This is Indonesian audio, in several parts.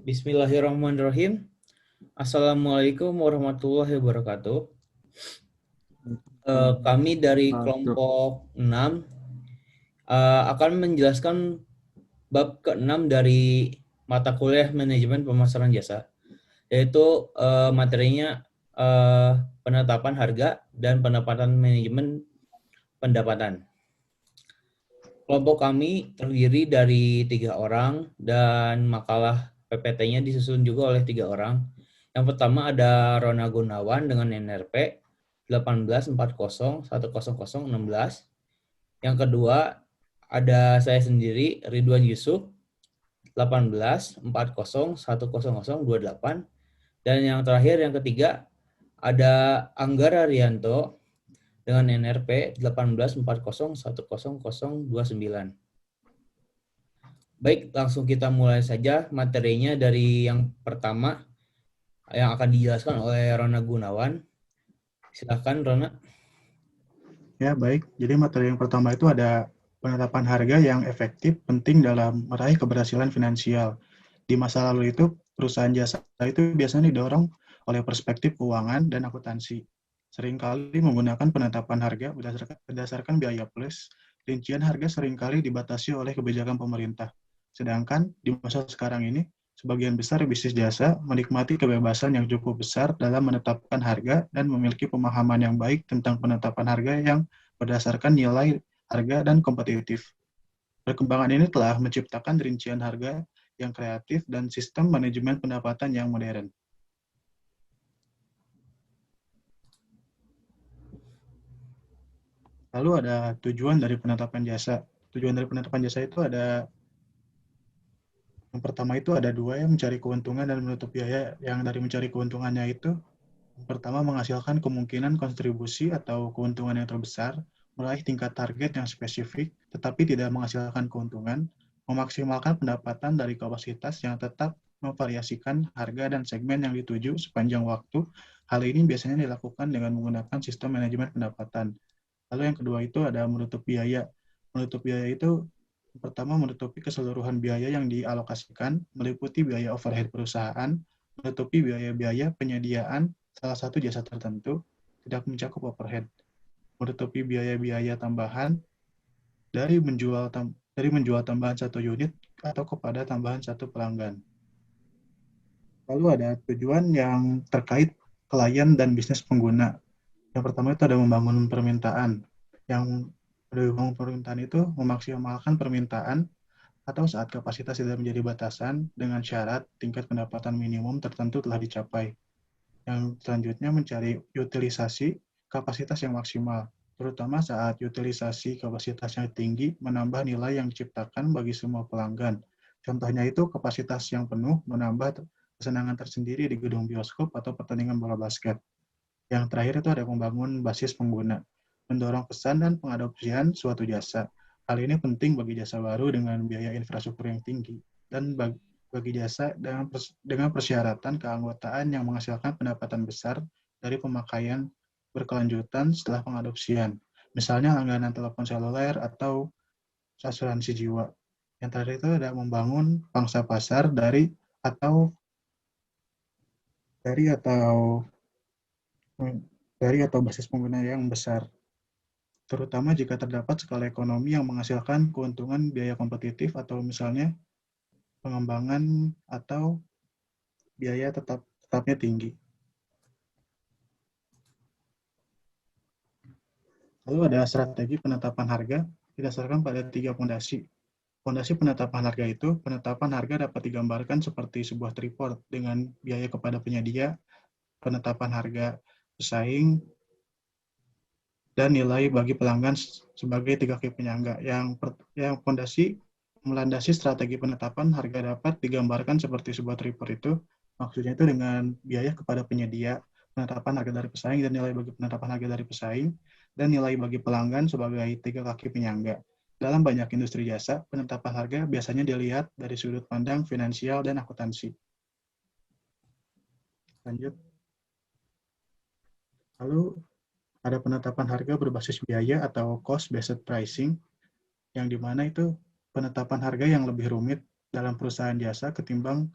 Bismillahirrahmanirrahim. Assalamualaikum warahmatullahi wabarakatuh. Kami dari kelompok 6 akan menjelaskan bab ke-6 dari mata kuliah manajemen pemasaran jasa, yaitu materinya penetapan harga dan penempatan manajemen pendapatan. Kelompok kami terdiri dari 3 orang dan makalah PPT-nya disusun juga oleh 3 orang. Yang pertama ada Rona Gunawan dengan NRP 1840100016. Yang kedua ada saya sendiri Ridwan Yusuf 1840100028. Dan yang terakhir yang ketiga ada Anggara Rianto dengan NRP 1840100029. Baik, langsung kita mulai saja materinya dari yang pertama yang akan dijelaskan oleh Rona Gunawan. Silakan Rona. Ya, baik. Jadi materi yang pertama itu ada penetapan harga yang efektif penting dalam meraih keberhasilan finansial. Di masa lalu itu, perusahaan jasa itu biasanya didorong oleh perspektif keuangan dan akuntansi. Seringkali menggunakan penetapan harga berdasarkan biaya plus, rincian harga seringkali dibatasi oleh kebijakan pemerintah. Sedangkan di masa sekarang ini, sebagian besar bisnis jasa menikmati kebebasan yang cukup besar dalam menetapkan harga dan memiliki pemahaman yang baik tentang penetapan harga yang berdasarkan nilai harga dan kompetitif. Perkembangan ini telah menciptakan rincian harga yang kreatif dan sistem manajemen pendapatan yang modern. Lalu ada tujuan dari penetapan jasa. Tujuan dari penetapan jasa itu ada, yang pertama itu ada 2, yang mencari keuntungan dan menutup biaya. Yang dari mencari keuntungannya itu, yang pertama menghasilkan kemungkinan kontribusi atau keuntungan yang terbesar, meraih tingkat target yang spesifik, tetapi tidak menghasilkan keuntungan, memaksimalkan pendapatan dari kapasitas yang tetap memvariasikan harga dan segmen yang dituju sepanjang waktu. Hal ini biasanya dilakukan dengan menggunakan sistem manajemen pendapatan. Lalu yang kedua itu ada menutup biaya. Menutup biaya itu pertama menutupi keseluruhan biaya yang dialokasikan, meliputi biaya overhead perusahaan, menutupi biaya-biaya penyediaan salah satu jasa tertentu, tidak mencakup overhead, menutupi biaya-biaya tambahan dari menjual tambahan satu unit atau kepada tambahan satu pelanggan. Lalu ada tujuan yang terkait klien dan bisnis pengguna. Yang pertama itu ada membangun permintaan. Yang membangun permintaan itu memaksimalkan permintaan atau saat kapasitas tidak menjadi batasan dengan syarat tingkat pendapatan minimum tertentu telah dicapai. Yang selanjutnya mencari utilisasi kapasitas yang maksimal, terutama saat utilisasi kapasitas yang tinggi menambah nilai yang diciptakan bagi semua pelanggan. Contohnya itu kapasitas yang penuh menambah kesenangan tersendiri di gedung bioskop atau pertandingan bola basket. Yang terakhir itu ada membangun basis pengguna, mendorong pesan dan pengadopsian suatu jasa. Hal ini penting bagi jasa baru dengan biaya infrastruktur yang tinggi dan bagi jasa dengan persyaratan keanggotaan yang menghasilkan pendapatan besar dari pemakaian berkelanjutan setelah pengadopsian. Misalnya langganan telepon seluler atau asuransi jiwa. Yang terakhir itu ada membangun pangsa pasar dari atau basis pengguna yang besar, terutama jika terdapat skala ekonomi yang menghasilkan keuntungan biaya kompetitif atau misalnya pengembangan atau biaya tetapnya tinggi. Lalu ada strategi penetapan harga didasarkan pada 3 fondasi. Fondasi penetapan harga itu, penetapan harga dapat digambarkan seperti sebuah tripod dengan biaya kepada penyedia, penetapan harga pesaing, dan nilai bagi pelanggan sebagai 3 key penyangga. Yang fondasi melandasi strategi penetapan harga dapat digambarkan seperti sebuah tripod itu, maksudnya itu dengan biaya kepada penyedia, penetapan harga dari pesaing, dan nilai bagi penetapan harga dari pesaing, dan nilai bagi pelanggan sebagai 3 kaki penyangga. Dalam banyak industri jasa, penetapan harga biasanya dilihat dari sudut pandang finansial dan akuntansi. Lanjut. Lalu ada penetapan harga berbasis biaya atau cost-based pricing, yang dimana itu penetapan harga yang lebih rumit dalam perusahaan jasa ketimbang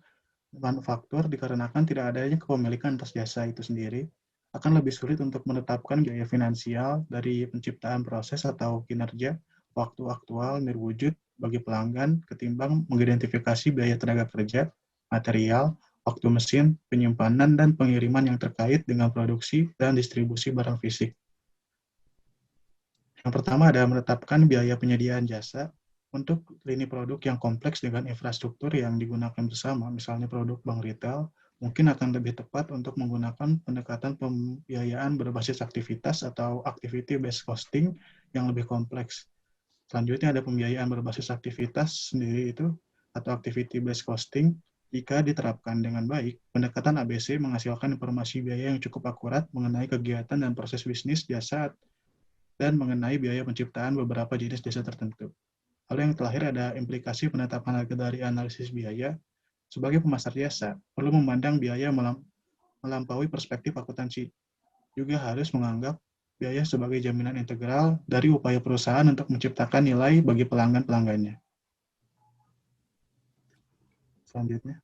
manufaktur dikarenakan tidak adanya kepemilikan atas jasa itu sendiri, akan lebih sulit untuk menetapkan biaya finansial dari penciptaan proses atau kinerja waktu aktual berwujud bagi pelanggan ketimbang mengidentifikasi biaya tenaga kerja, material, waktu mesin, penyimpanan, dan pengiriman yang terkait dengan produksi dan distribusi barang fisik. Yang pertama ada menetapkan biaya penyediaan jasa untuk lini produk yang kompleks dengan infrastruktur yang digunakan bersama, misalnya produk bank retail, mungkin akan lebih tepat untuk menggunakan pendekatan pembiayaan berbasis aktivitas atau activity-based costing yang lebih kompleks. Selanjutnya ada pembiayaan berbasis aktivitas sendiri itu, atau activity-based costing. Jika diterapkan dengan baik, pendekatan ABC menghasilkan informasi biaya yang cukup akurat mengenai kegiatan dan proses bisnis jasa dan mengenai biaya penciptaan beberapa jenis jasa tertentu. Lalu yang terakhir ada implikasi penetapan harga dari analisis biaya. Sebagai pemasar jasa, perlu memandang biaya melampaui perspektif akuntansi. Juga harus menganggap biaya sebagai jaminan integral dari upaya perusahaan untuk menciptakan nilai bagi pelanggan-pelanggannya. Selanjutnya.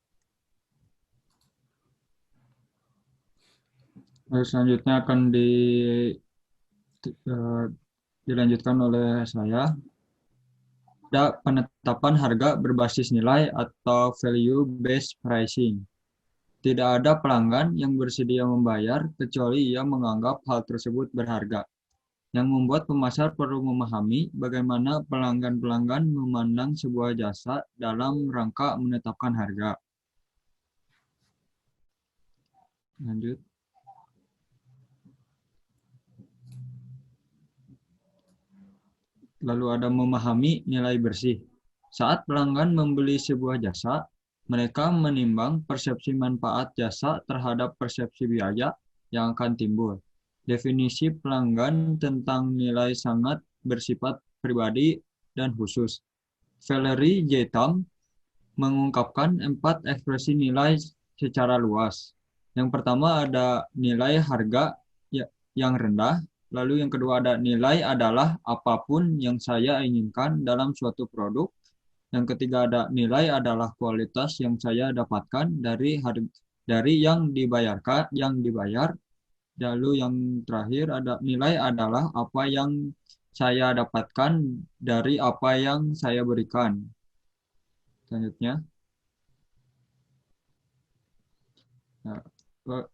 Selanjutnya akan dilanjutkan oleh saya. Ada penetapan harga berbasis nilai atau value based pricing. Tidak ada pelanggan yang bersedia membayar kecuali ia menganggap hal tersebut berharga. Yang membuat pemasar perlu memahami bagaimana pelanggan-pelanggan memandang sebuah jasa dalam rangka menetapkan harga. Lanjut. Lalu ada memahami nilai bersih. Saat pelanggan membeli sebuah jasa, mereka menimbang persepsi manfaat jasa terhadap persepsi biaya yang akan timbul. Definisi pelanggan tentang nilai sangat bersifat pribadi dan khusus. Valery J. Tam mengungkapkan 4 ekspresi nilai secara luas. Yang pertama ada nilai harga yang rendah. Lalu yang kedua ada nilai adalah apapun yang saya inginkan dalam suatu produk. Yang ketiga ada nilai adalah kualitas yang saya dapatkan dari yang dibayar. Lalu yang terakhir ada nilai adalah apa yang saya dapatkan dari apa yang saya berikan. Selanjutnya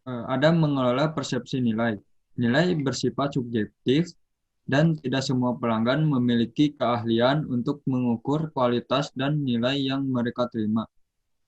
ada mengelola persepsi nilai. Nilai bersifat subjektif dan tidak semua pelanggan memiliki keahlian untuk mengukur kualitas dan nilai yang mereka terima.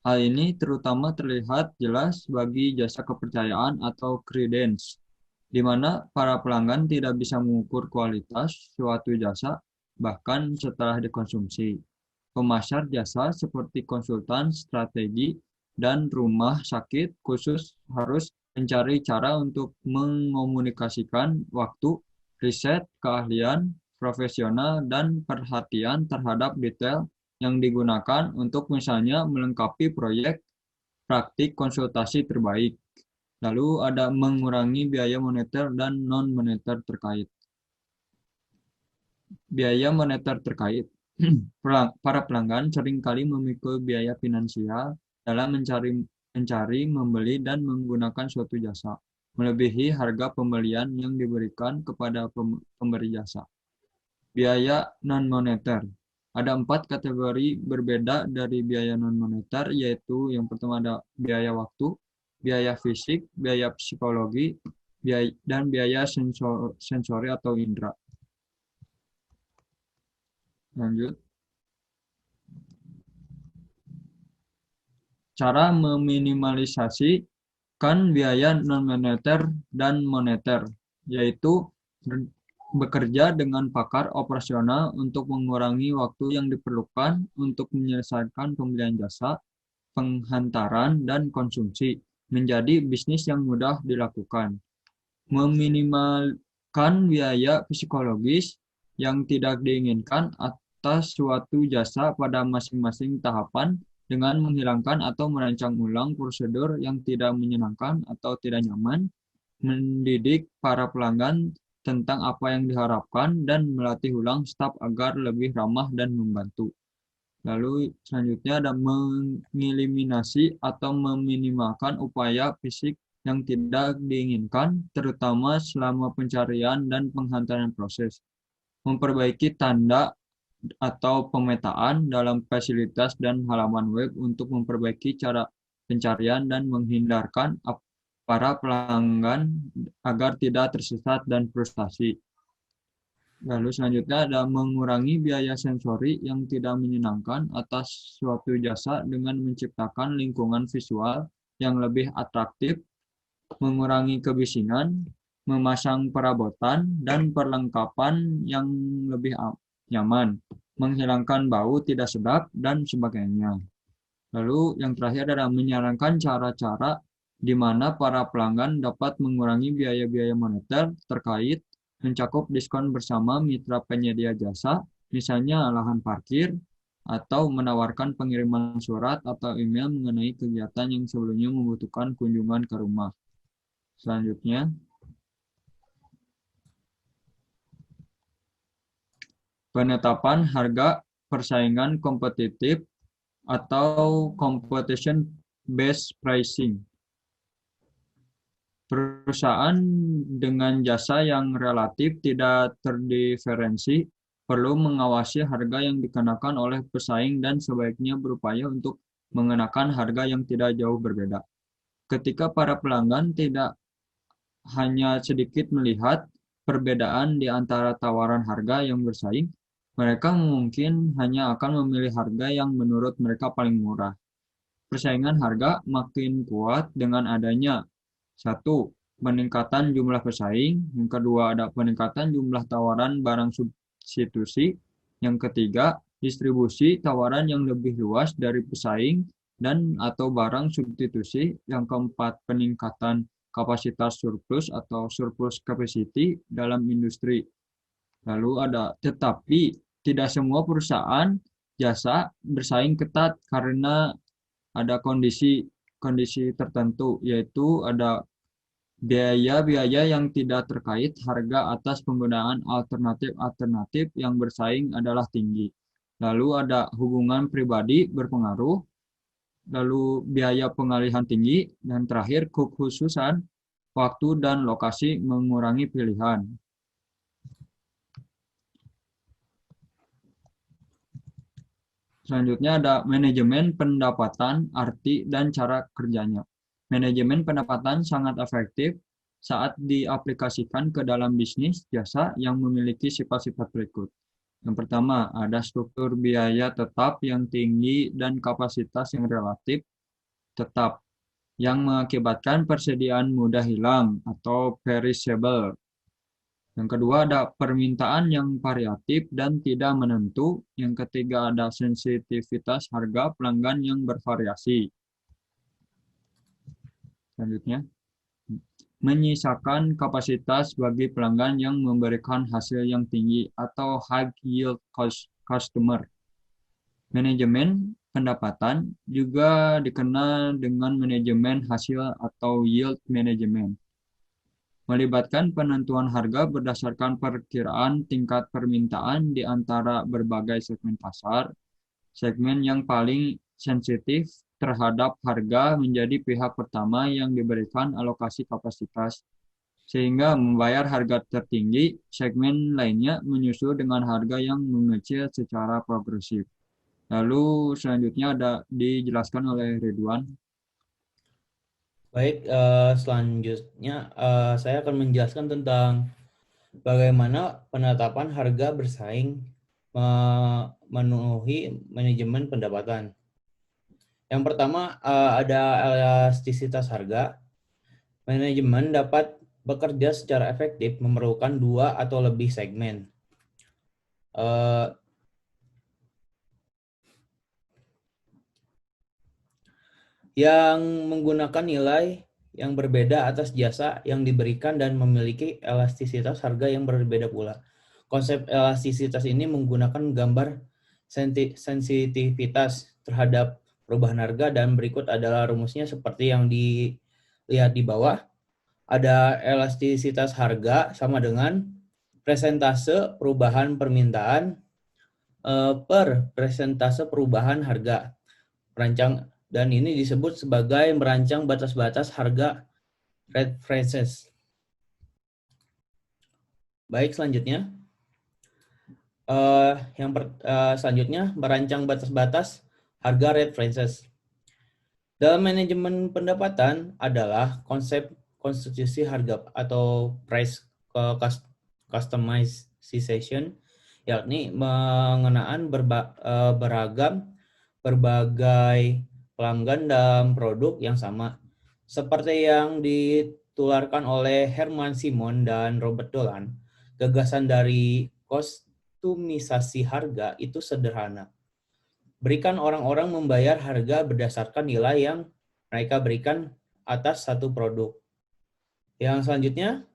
Hal ini terutama terlihat jelas bagi jasa kepercayaan atau credence, di mana para pelanggan tidak bisa mengukur kualitas suatu jasa bahkan setelah dikonsumsi. Pemasar jasa seperti konsultan strategi dan rumah sakit khusus harus mencari cara untuk mengomunikasikan waktu, riset, keahlian, profesional, dan perhatian terhadap detail yang digunakan untuk misalnya melengkapi proyek praktik konsultasi terbaik. Lalu ada mengurangi biaya moneter dan non-moneter terkait. Biaya moneter terkait. Para pelanggan seringkali memikul biaya finansial dalam mencari, membeli, dan menggunakan suatu jasa, melebihi harga pembelian yang diberikan kepada pemberi jasa. Biaya non-moneter. Ada 4 kategori berbeda dari biaya non-moneter, yaitu yang pertama ada biaya waktu, biaya fisik, biaya psikologi, dan biaya sensori atau indera. Lanjut. Cara meminimalisasikan biaya non-moneter dan moneter, yaitu bekerja dengan pakar operasional untuk mengurangi waktu yang diperlukan untuk menyelesaikan pembelian jasa, penghantaran, dan konsumsi, menjadi bisnis yang mudah dilakukan. Meminimalkan biaya psikologis yang tidak diinginkan atas suatu jasa pada masing-masing tahapan dengan menghilangkan atau merancang ulang prosedur yang tidak menyenangkan atau tidak nyaman, mendidik para pelanggan tentang apa yang diharapkan, dan melatih ulang staf agar lebih ramah dan membantu. Lalu selanjutnya ada mengeliminasi atau meminimalkan upaya fisik yang tidak diinginkan, terutama selama pencarian dan penghantaran proses. Memperbaiki tanda atau pemetaan dalam fasilitas dan halaman web untuk memperbaiki cara pencarian dan menghindarkan para pelanggan agar tidak tersesat dan frustasi. Lalu selanjutnya ada mengurangi biaya sensori yang tidak menyenangkan atas suatu jasa dengan menciptakan lingkungan visual yang lebih atraktif, mengurangi kebisingan, memasang perabotan dan perlengkapan yang lebih nyaman, menghilangkan bau tidak sedap, dan sebagainya. Lalu yang terakhir adalah menyarankan cara-cara di mana para pelanggan dapat mengurangi biaya-biaya moneter terkait mencakup diskon bersama mitra penyedia jasa, misalnya lahan parkir, atau menawarkan pengiriman surat atau email mengenai kegiatan yang sebelumnya membutuhkan kunjungan ke rumah. Selanjutnya, penetapan harga persaingan kompetitif atau competition based pricing. Perusahaan dengan jasa yang relatif tidak terdiferensi perlu mengawasi harga yang dikenakan oleh pesaing dan sebaiknya berupaya untuk mengenakan harga yang tidak jauh berbeda. Ketika para pelanggan tidak hanya sedikit melihat perbedaan di antara tawaran harga yang bersaing, mereka mungkin hanya akan memilih harga yang menurut mereka paling murah. Persaingan harga makin kuat dengan adanya satu, peningkatan jumlah pesaing. Yang kedua, ada peningkatan jumlah tawaran barang substitusi. Yang ketiga, distribusi tawaran yang lebih luas dari pesaing dan atau barang substitusi. Yang keempat, peningkatan kapasitas surplus atau surplus capacity dalam industri. Lalu ada, tetapi tidak semua perusahaan jasa bersaing ketat karena ada kondisi tertentu, yaitu ada biaya-biaya yang tidak terkait harga atas penggunaan alternatif-alternatif yang bersaing adalah tinggi. Lalu ada hubungan pribadi berpengaruh, lalu biaya pengalihan tinggi, dan terakhir kekhususan waktu dan lokasi mengurangi pilihan. Selanjutnya ada manajemen pendapatan, arti, dan cara kerjanya. Manajemen pendapatan sangat efektif saat diaplikasikan ke dalam bisnis jasa yang memiliki sifat-sifat berikut. Yang pertama, ada struktur biaya tetap yang tinggi dan kapasitas yang relatif tetap, yang mengakibatkan persediaan mudah hilang atau perishable. Yang kedua ada permintaan yang variatif dan tidak menentu. Yang ketiga ada sensitivitas harga pelanggan yang bervariasi. Selanjutnya, menyisakan kapasitas bagi pelanggan yang memberikan hasil yang tinggi atau high yield customer. Manajemen pendapatan juga dikenal dengan manajemen hasil atau yield management. Melibatkan penentuan harga berdasarkan perkiraan tingkat permintaan di antara berbagai segmen pasar. Segmen yang paling sensitif terhadap harga menjadi pihak pertama yang diberikan alokasi kapasitas, sehingga membayar harga tertinggi. Segmen lainnya menyusul dengan harga yang mengecil secara progresif. Lalu selanjutnya ada dijelaskan oleh Ridwan. Baik, selanjutnya saya akan menjelaskan tentang bagaimana penetapan harga bersaing memenuhi manajemen pendapatan. Yang pertama ada elastisitas harga. Manajemen dapat bekerja secara efektif memerlukan 2 atau lebih segmen. Yang menggunakan nilai yang berbeda atas jasa yang diberikan dan memiliki elastisitas harga yang berbeda pula. Konsep elastisitas ini menggunakan gambar sensitivitas terhadap perubahan harga dan berikut adalah rumusnya seperti yang dilihat di bawah. Ada elastisitas harga sama dengan presentase perubahan permintaan per persentase perubahan harga. Dan ini disebut sebagai merancang batas-batas harga references. Baik, selanjutnya. Selanjutnya, merancang batas-batas harga references. Dalam manajemen pendapatan adalah konsep konstitusi harga atau price customization, yakni mengenaan berbagai pelanggan dalam produk yang sama. Seperti yang ditularkan oleh Herman Simon dan Robert Dolan, gagasan dari kostumisasi harga itu sederhana. Berikan orang-orang membayar harga berdasarkan nilai yang mereka berikan atas satu produk. Yang selanjutnya,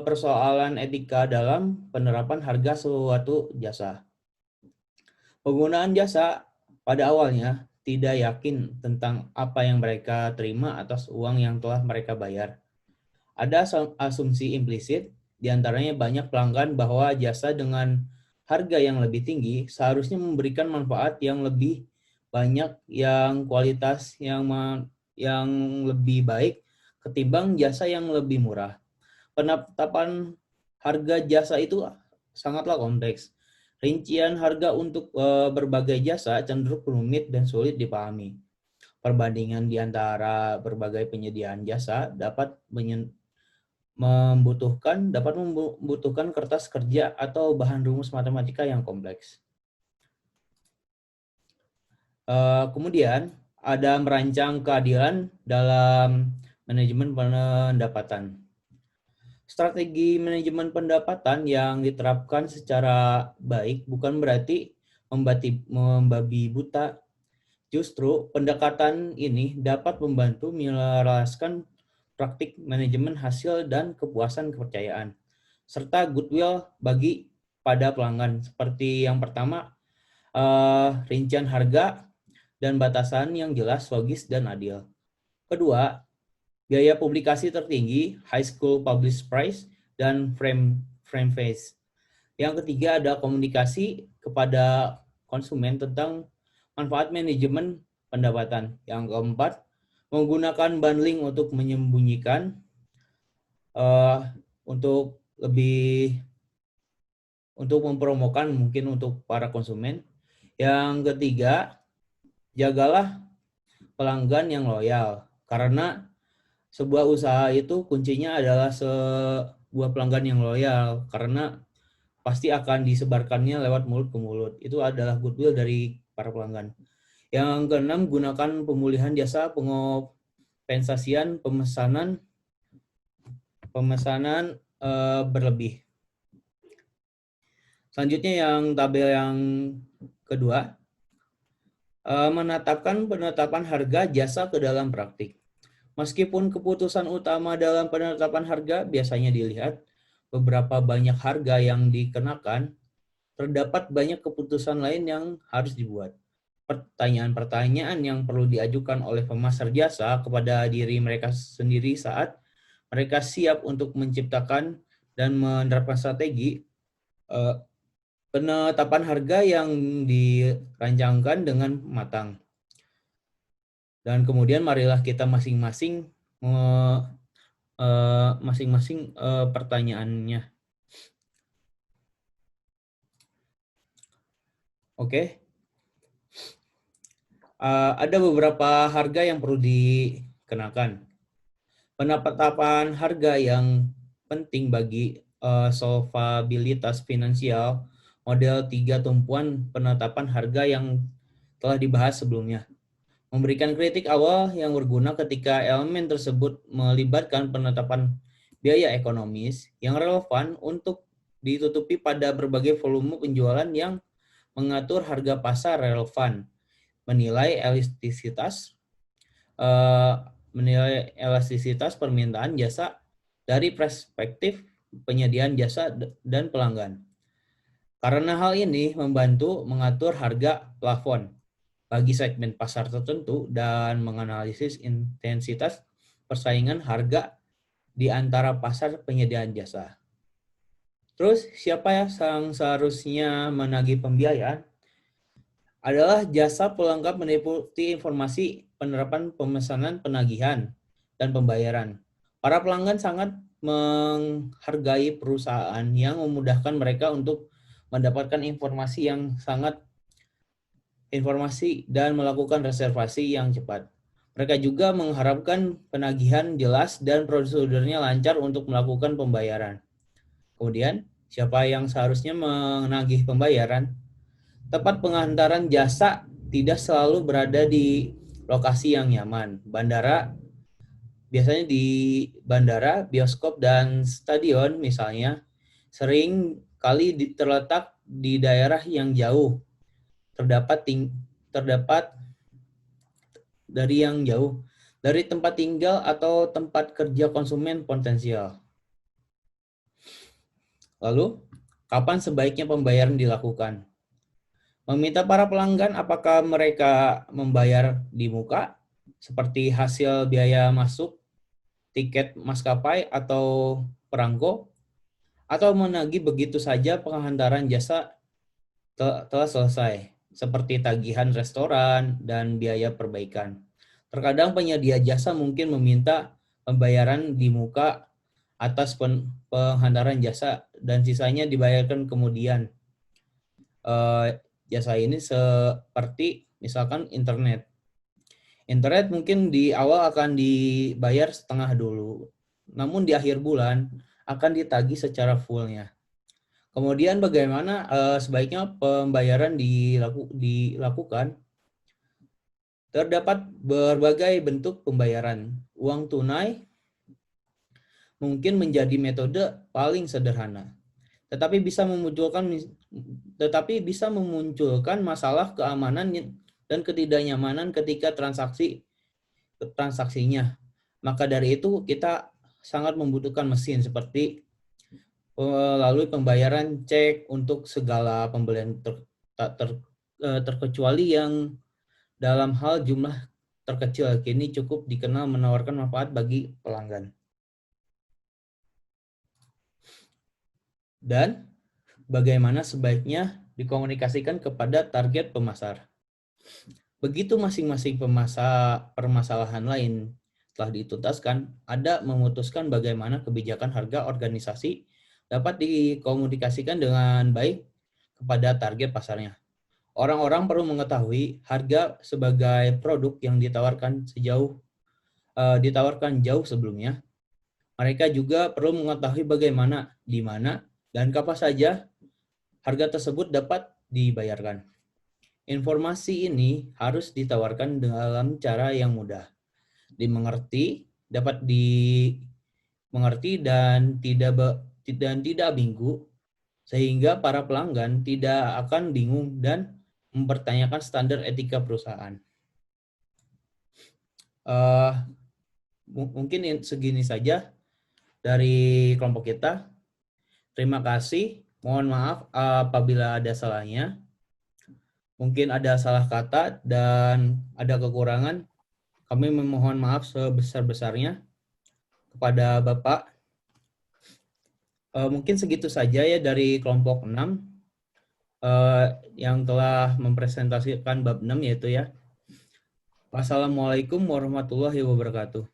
persoalan etika dalam penerapan harga suatu jasa. Penggunaan jasa pada awalnya tidak yakin tentang apa yang mereka terima atas uang yang telah mereka bayar. Ada asumsi implisit, diantaranya banyak pelanggan bahwa jasa dengan harga yang lebih tinggi seharusnya memberikan manfaat yang lebih banyak, yang kualitas yang lebih baik ketimbang jasa yang lebih murah. Penetapan harga jasa itu sangatlah kompleks. Rincian harga untuk berbagai jasa cenderung rumit dan sulit dipahami. Perbandingan di antara berbagai penyediaan jasa dapat membutuhkan kertas kerja atau bahan rumus matematika yang kompleks. Kemudian ada merancang keadilan dalam manajemen pendapatan. Strategi manajemen pendapatan yang diterapkan secara baik bukan berarti membabi buta. Justru pendekatan ini dapat membantu menyelaraskan praktik manajemen hasil dan kepuasan kepercayaan, serta goodwill bagi pada pelanggan. Seperti yang pertama, rincian harga dan batasan yang jelas, logis, dan adil. Kedua, biaya publikasi tertinggi, high school publish price, dan frame face. Yang ketiga ada komunikasi kepada konsumen tentang manfaat manajemen pendapatan. Yang keempat, menggunakan bundling untuk menyembunyikan untuk mempromokan mungkin untuk para konsumen. Yang ketiga, jagalah pelanggan yang loyal, karena sebuah usaha itu kuncinya adalah sebuah pelanggan yang loyal, karena pasti akan disebarkannya lewat mulut ke mulut. Itu adalah goodwill dari para pelanggan. Yang keenam, gunakan pemulihan jasa, pengompensasian, pemesanan berlebih. Selanjutnya yang tabel yang kedua, penetapan harga jasa ke dalam praktik. Meskipun keputusan utama dalam penetapan harga biasanya dilihat beberapa banyak harga yang dikenakan, terdapat banyak keputusan lain yang harus dibuat. Pertanyaan-pertanyaan yang perlu diajukan oleh pemasar jasa kepada diri mereka sendiri saat mereka siap untuk menciptakan dan menerapkan strategi penetapan harga yang dirancangkan dengan matang. Dan kemudian marilah kita masing-masing pertanyaannya. Oke. Ada beberapa harga yang perlu dikenakan. Penetapan harga yang penting bagi solvabilitas finansial, model 3 tumpuan penetapan harga yang telah dibahas sebelumnya. Memberikan kritik awal yang berguna ketika elemen tersebut melibatkan penetapan biaya ekonomis yang relevan untuk ditutupi pada berbagai volume penjualan yang mengatur harga pasar relevan, menilai elastisitas permintaan jasa dari perspektif penyediaan jasa dan pelanggan. Karena hal ini membantu mengatur harga plafon bagi segmen pasar tertentu dan menganalisis intensitas persaingan harga di antara pasar penyediaan jasa. Terus, siapa yang seharusnya menagih pembiayaan? adalah jasa pelengkap meliputi informasi penerapan pemesanan, penagihan, dan pembayaran. Para pelanggan sangat menghargai perusahaan yang memudahkan mereka untuk mendapatkan informasi dan melakukan reservasi yang cepat. Mereka juga mengharapkan penagihan jelas dan prosedurnya lancar untuk melakukan pembayaran. Kemudian, siapa yang seharusnya menagih pembayaran? Tempat pengantaran jasa tidak selalu berada di lokasi yang nyaman. Biasanya di bandara, bioskop, dan stadion misalnya, sering kali terletak di daerah yang jauh, terdapat dari yang jauh dari tempat tinggal atau tempat kerja konsumen potensial. Lalu, kapan sebaiknya pembayaran dilakukan? Meminta para pelanggan apakah mereka membayar di muka, seperti hasil biaya masuk, tiket maskapai, atau perangko, atau menagih begitu saja pengantaran jasa telah selesai, seperti tagihan restoran dan biaya perbaikan. Terkadang penyedia jasa mungkin meminta pembayaran di muka atas penghantaran jasa dan sisanya dibayarkan kemudian. Jasa ini seperti misalkan internet. Internet mungkin di awal akan dibayar setengah dulu, namun di akhir bulan akan ditagih secara fullnya. Kemudian bagaimana sebaiknya pembayaran dilakukan? Terdapat berbagai bentuk pembayaran. Uang tunai mungkin menjadi metode paling sederhana, tetapi bisa memunculkan masalah keamanan dan ketidaknyamanan ketika transaksinya. Maka dari itu kita sangat membutuhkan mesin seperti melalui pembayaran cek untuk segala pembelian terkecuali yang dalam hal jumlah terkecil kini cukup dikenal menawarkan manfaat bagi pelanggan. Dan bagaimana sebaiknya dikomunikasikan kepada target pemasar. Begitu masing-masing permasalahan lain telah dituntaskan, ada memutuskan bagaimana kebijakan harga organisasi dapat dikomunikasikan dengan baik kepada target pasarnya. Orang-orang perlu mengetahui harga sebagai produk yang ditawarkan jauh sebelumnya. Mereka juga perlu mengetahui bagaimana, di mana, dan kapan saja harga tersebut dapat dibayarkan. Informasi ini harus ditawarkan dalam cara yang mudah, dapat dimengerti dan tidak ambigu, sehingga para pelanggan tidak akan bingung dan mempertanyakan standar etika perusahaan. Mungkin segini saja dari kelompok kita. Terima kasih. Mohon maaf apabila ada salahnya. Mungkin ada salah kata dan ada kekurangan. Kami memohon maaf sebesar-besarnya kepada Bapak. Mungkin segitu saja ya dari kelompok 6 yang telah mempresentasikan bab 6 yaitu ya. Wassalamualaikum warahmatullahi wabarakatuh.